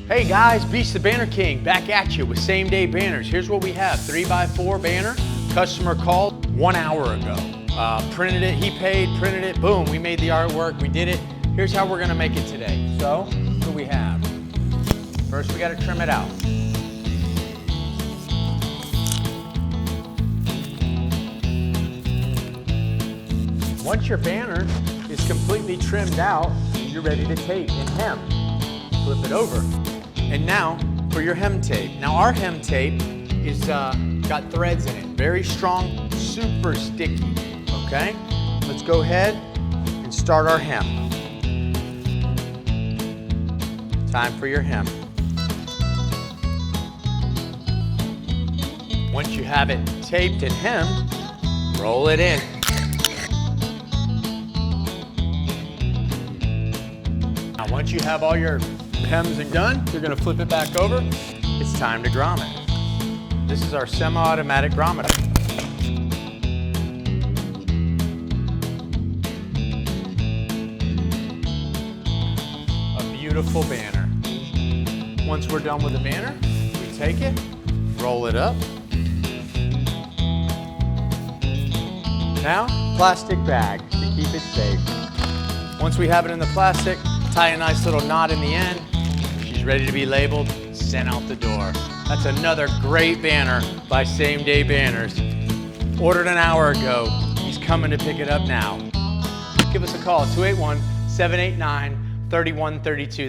Hey guys, Beast the Banner King back at you with same day banners. Here's what we have, 3x4 banner. Customer called 1 hour ago. Printed it, he paid, printed it, boom, we made the artwork, we did it. Here's how we're gonna make it today. So, what do we have? First we gotta trim it out. Once your banner is completely trimmed out, you're ready to tape and hem. Flip it over. And now for your hem tape. Now our hem tape is got threads in it. Very strong, super sticky, okay? Let's go ahead and start our hem. Time for your hem. Once you have it taped and hemmed, roll it in. Now once you have all your hems and done, you're gonna flip it back over. It's time to grommet. This is our semi-automatic grommeter. A beautiful banner. Once we're done with the banner, we take it, roll it up. Now, plastic bag to keep it safe. Once we have it in the plastic, tie a nice little knot in the end. She's ready to be labeled, sent out the door. That's another great banner by Same Day Banners. Ordered an hour ago. He's coming to pick it up now. Give us a call, 281-789-3132.